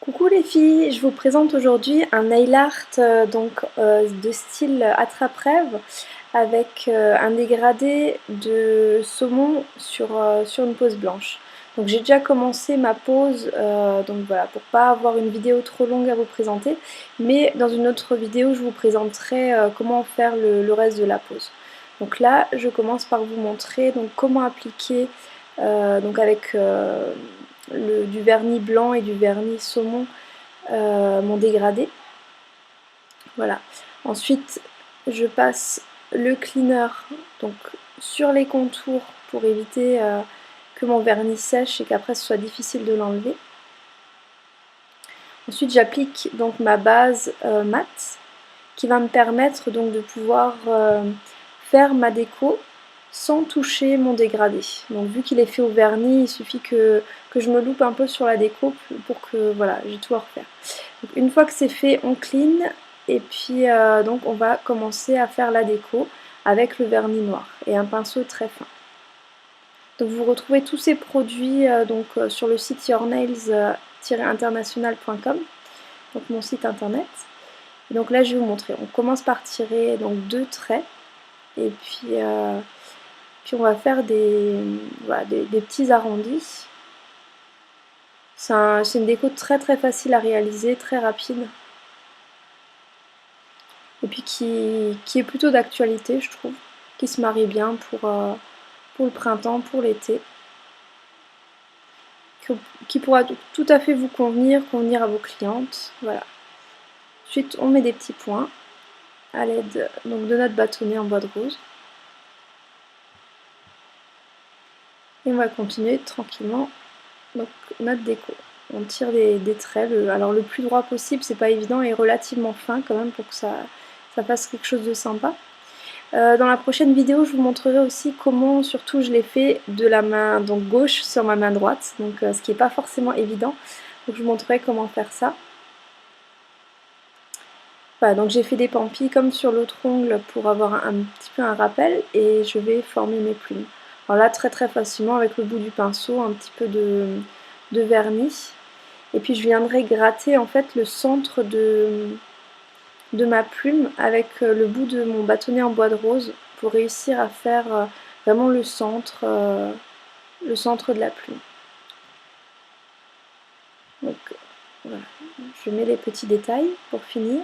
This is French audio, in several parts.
Coucou les filles, je vous présente aujourd'hui un nail art de style attrape-rêve avec un dégradé de saumon sur une pose blanche. Donc j'ai déjà commencé ma pose, donc voilà, pour pas avoir une vidéo trop longue à vous présenter, mais dans une autre vidéo je vous présenterai comment faire le reste de la pose. Donc là je commence par vous montrer donc, comment appliquer donc avec du vernis blanc et du vernis saumon mon dégradé. Voilà. Ensuite, je passe le cleaner donc sur les contours pour éviter que mon vernis sèche et qu'après ce soit difficile de l'enlever. Ensuite, j'applique donc ma base mat qui va me permettre donc de pouvoir faire ma déco sans toucher mon dégradé. Donc vu qu'il est fait au vernis, il suffit que je me loupe un peu sur la déco pour que voilà, j'ai tout à refaire. Donc, une fois que c'est fait, on clean et puis donc on va commencer à faire la déco avec le vernis noir et un pinceau très fin. Donc vous retrouvez tous ces produits sur le site yournails-international.com, donc mon site internet. Et donc là je vais vous montrer, on commence par tirer donc 2 traits et puis on va faire voilà, des petits arrondis. C'est une déco très facile à réaliser, très rapide. Et puis qui est plutôt d'actualité, je trouve. Qui se marie bien pour le printemps, pour l'été. Qui pourra tout à fait vous convenir à vos clientes. Voilà. Ensuite, on met des petits points à l'aide de notre bâtonnet en bois de rose. Et on va continuer tranquillement donc, notre déco. On tire des traits, alors le plus droit possible, c'est pas évident, et relativement fin quand même pour que ça fasse quelque chose de sympa. Dans la prochaine vidéo, je vous montrerai aussi comment, surtout, je l'ai fait de la main donc gauche sur ma main droite, donc ce qui n'est pas forcément évident. Donc je vous montrerai comment faire ça. Voilà, donc j'ai fait des pampis comme sur l'autre ongle pour avoir un petit peu un rappel, et je vais former mes plumes. Alors là, très facilement avec le bout du pinceau, un petit peu de vernis. Et puis je viendrai gratter en fait le centre de ma plume avec le bout de mon bâtonnet en bois de rose pour réussir à faire vraiment le centre de la plume. Donc voilà, je mets les petits détails pour finir.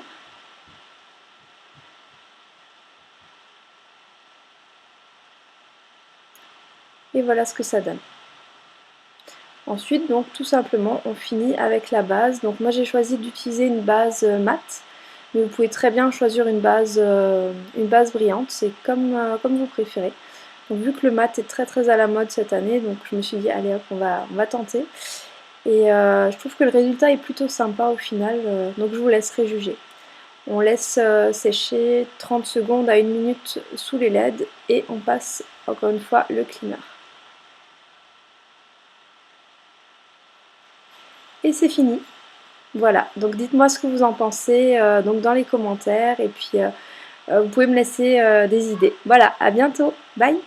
Et voilà ce que ça donne. Ensuite, donc tout simplement, on finit avec la base. Donc moi j'ai choisi d'utiliser une base mat, mais vous pouvez très bien choisir une base brillante, c'est comme vous préférez. Donc vu que le mat est très à la mode cette année, donc je me suis dit allez hop, on va tenter. Et je trouve que le résultat est plutôt sympa au final, donc je vous laisserai juger. On laisse sécher 30 secondes à 1 minute sous les LED et on passe encore une fois le cleaner. Et c'est fini. Voilà, donc dites-moi ce que vous en pensez donc dans les commentaires et puis vous pouvez me laisser des idées. Voilà, à bientôt, bye!